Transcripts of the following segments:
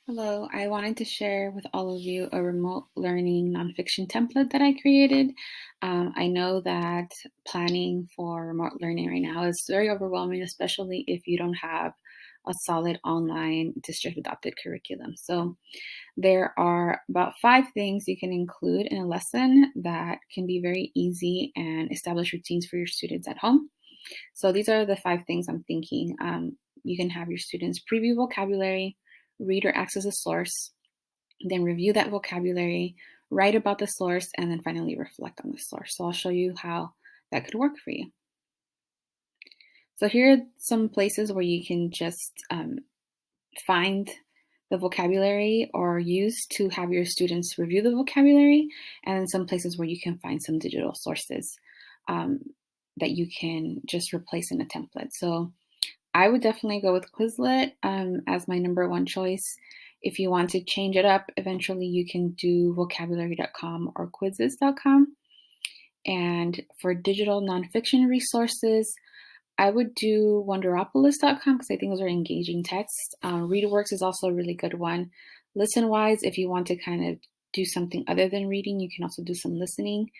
Hello, I wanted to share with all of you a remote learning nonfiction template that I created. I know that planning for remote learning right now is very overwhelming, especially if you don't have a solid online district adopted curriculum. So, there are about 5 things you can include in a lesson that can be very easy and establish routines for your students at home. So these are the 5 things I'm thinking. You can have your students preview vocabulary, read or access a source, then review that vocabulary, write about the source, and then finally reflect on the source. So I'll show you how that could work for you. So here are some places where you can just find the vocabulary or use to have your students review the vocabulary, and then some places where you can find some digital sources um, that you can just replace in a template. So I would definitely go with Quizlet as my number one choice. If you want to change it up, eventually you can do vocabulary.com or quizzes.com. And for digital nonfiction resources, I would do Wonderopolis.com because I think those are engaging texts. ReadWorks is also a really good one. Listen-wise, if you want to kind of do something other than reading, you can also do some listening.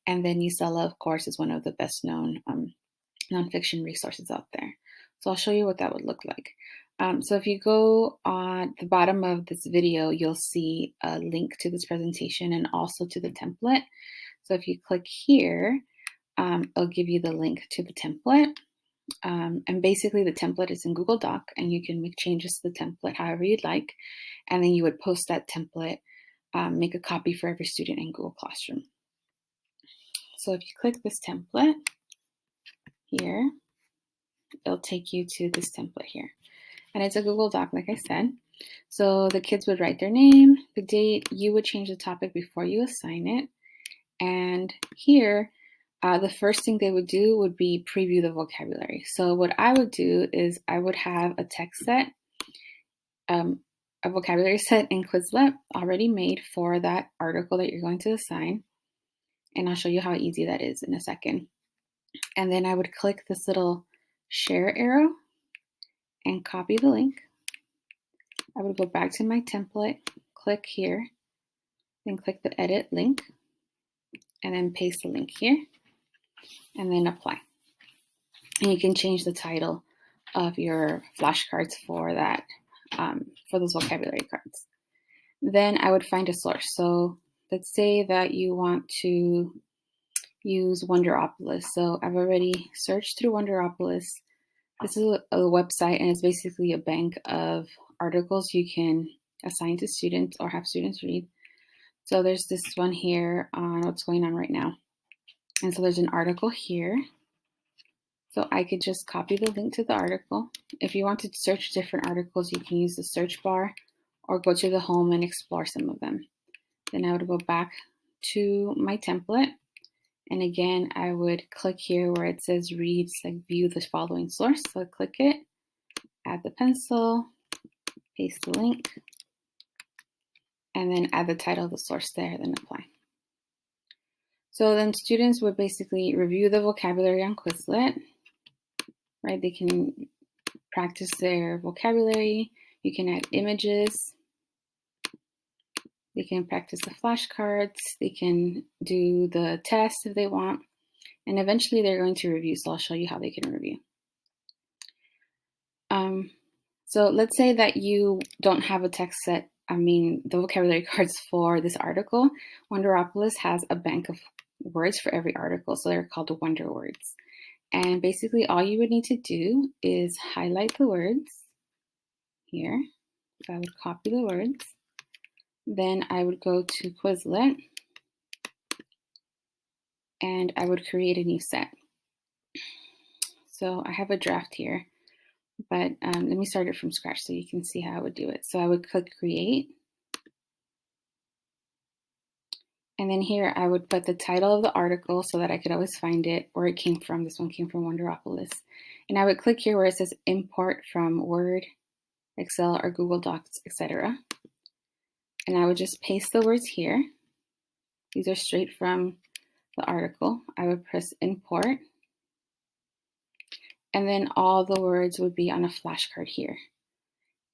And then Usella, of course, is one of the best known nonfiction resources out there. So I'll show you what that would look like. So if you go on the bottom of this video, you'll see a link to this presentation and also to the template. So if you click here, it'll give you the link to the template. And basically the template is in Google Doc and you can make changes to the template however you'd like. And then you would post that template, make a copy for every student in Google Classroom. So if you click this template here, it'll take you to this template here. And it's a Google Doc, like I said. So the kids would write their name, the date, you would change the topic before you assign it. And here, the first thing they would do would be preview the vocabulary. So what I would do is I would have a text set, a vocabulary set in Quizlet already made for that article that you're going to assign. And I'll show you how easy that is in a second. And then I would click this little share arrow and copy the link. I would go back to my template, click here, then click the edit link, and then paste the link here, and then apply. And you can change the title of your flashcards for that, for those vocabulary cards. Then I would find a source. So let's say that you want to use Wonderopolis. So I've already searched through Wonderopolis. This is a website and it's basically a bank of articles you can assign to students or have students read. So there's this one here on what's going on right now. And so there's an article here. So I could just copy the link to the article. If you want to search different articles, you can use the search bar or go to the home and explore some of them. Then I would go back to my template. And again, I would click here where it says read, like view the following source. So I click it, add the pencil, paste the link, and then add the title of the source there, then apply. So then students would basically review the vocabulary on Quizlet, right? They can practice their vocabulary. You can add images. They can practice the flashcards. They can do the test if they want. And eventually they're going to review. So I'll show you how they can review. So let's say that you don't have a text set, the vocabulary cards for this article. Wonderopolis has a bank of words for every article. So they're called Wonder Words. And basically all you would need to do is highlight the words here. So I would copy the words. Then I would go to Quizlet and I would create a new set. So I have a draft here, but let me start it from scratch so you can see how I would do it. So I would click create. And then here I would put the title of the article so that I could always find it, where it came from. This one came from Wonderopolis. And I would click here where it says import from Word, Excel, or Google Docs, etc. And I would just paste the words here. These are straight from the article. I would press import. And then all the words would be on a flashcard here.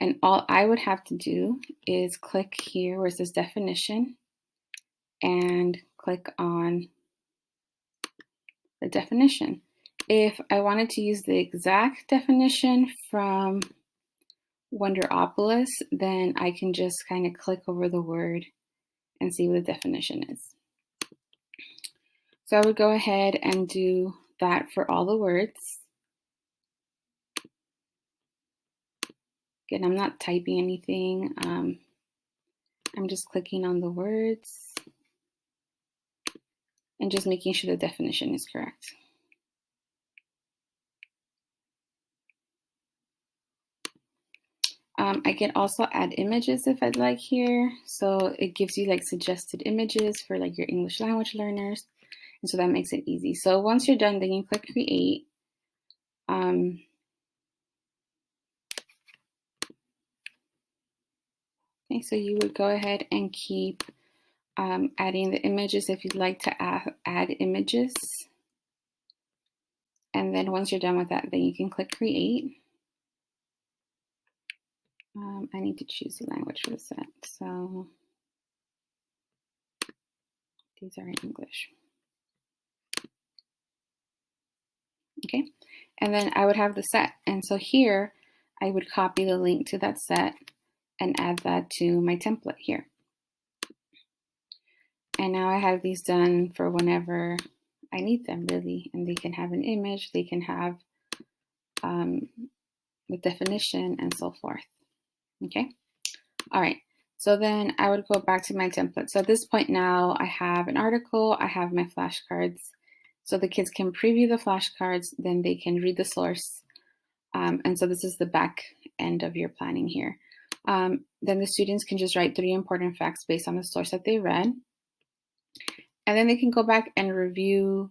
And all I would have to do is click here where it says definition and click on the definition. If I wanted to use the exact definition from Wonderopolis, then I can just kind of click over the word and see what the definition is. So I would go ahead and do that for all the words. Again, I'm not typing anything. I'm just clicking on the words and just making sure the definition is correct. I can also add images if I'd like here. So it gives you like suggested images for like your English language learners. And so that makes it easy. So once you're done, then you click create. Okay, so you would go ahead and keep adding the images if you'd like to add images. And then once you're done with that, then you can click create. I need to choose the language for the set. So these are in English. Okay, and then I would have the set. And so here, I would copy the link to that set and add that to my template here. And now I have these done for whenever I need them, really. And they can have an image, they can have the definition, and so forth. Okay, all right. So then I would go back to my template. So at this point now, I have an article, I have my flashcards. So the kids can preview the flashcards, then they can read the source. And so this is the back end of your planning here. Then the students can just write 3 important facts based on the source that they read. And then they can go back and review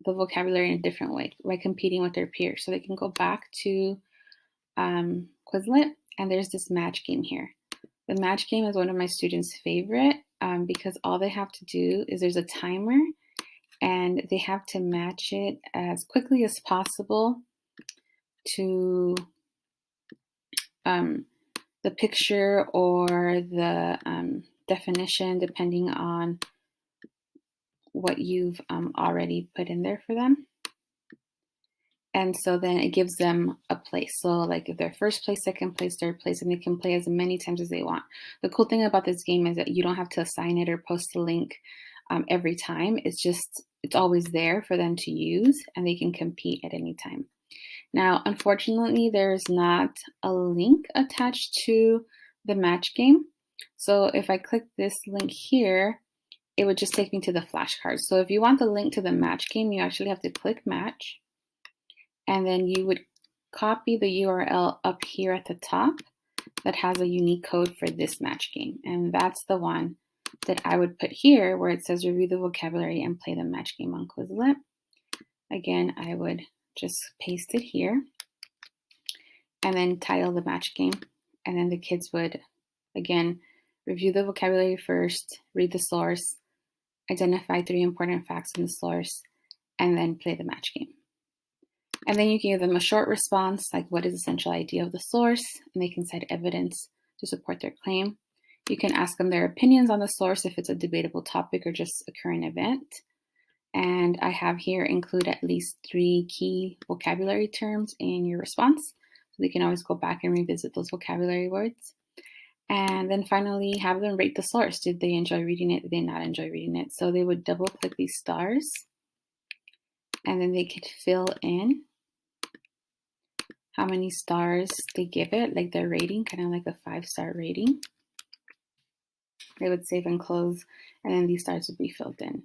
the vocabulary in a different way by competing with their peers. So they can go back to Quizlet, and there's this match game here. The match game is one of my students' favorite because all they have to do is there's a timer and they have to match it as quickly as possible to the picture or the definition, depending on what you've already put in there for them. And so then it gives them a place. So like if they're first place, second place, third place, and they can play as many times as they want. The cool thing about this game is that you don't have to assign it or post a link every time. It's always there for them to use, and they can compete at any time. Now, unfortunately, there's not a link attached to the match game. So if I click this link here, it would just take me to the flashcards. So if you want the link to the match game, you actually have to click match. And then you would copy the URL up here at the top that has a unique code for this match game. And that's the one that I would put here where it says review the vocabulary and play the match game on Quizlet. Again, I would just paste it here and then title the match game. And then the kids would, again, review the vocabulary first, read the source, identify 3 important facts in the source, and then play the match game. And then you can give them a short response, like what is the essential idea of the source, and they can cite evidence to support their claim. You can ask them their opinions on the source if it's a debatable topic or just a current event. And I have here include at least 3 key vocabulary terms in your response. So they can always go back and revisit those vocabulary words. And then finally have them rate the source. Did they enjoy reading it? Did they not enjoy reading it? So they would double click these stars and then they could fill in how many stars they give it, like their rating, kind of like a 5-star rating. They would save and close, and then these stars would be filled in.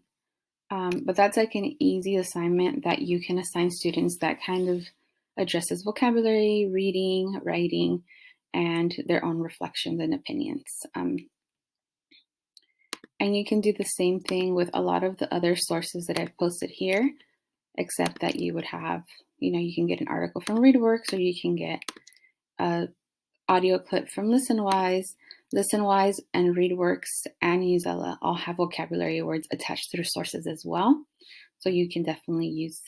But that's like an easy assignment that you can assign students that kind of addresses vocabulary, reading, writing, and their own reflections and opinions. And you can do the same thing with a lot of the other sources that I've posted here, except that you would have, you can get an article from ReadWorks, or you can get an audio clip from ListenWise. ListenWise and ReadWorks and Newsella all have vocabulary words attached to their sources as well. So you can definitely use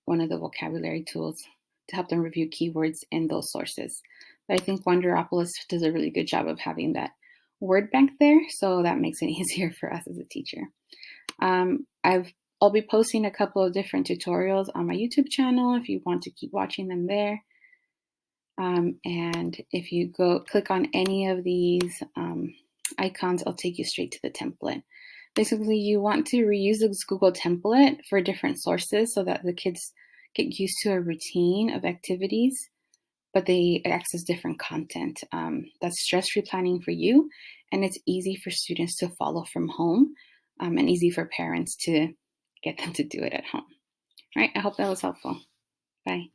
one of the vocabulary tools to help them review keywords in those sources. But I think Wonderopolis does a really good job of having that word bank there, so that makes it easier for us as a teacher. I'll be posting a couple of different tutorials on my YouTube channel if you want to keep watching them there. And if you go click on any of these icons, it'll take you straight to the template. Basically, you want to reuse this Google template for different sources so that the kids get used to a routine of activities, but they access different content. That's stress-free planning for you, and it's easy for students to follow from home, and easy for parents to get them to do it at home. All right, I hope that was helpful. Bye.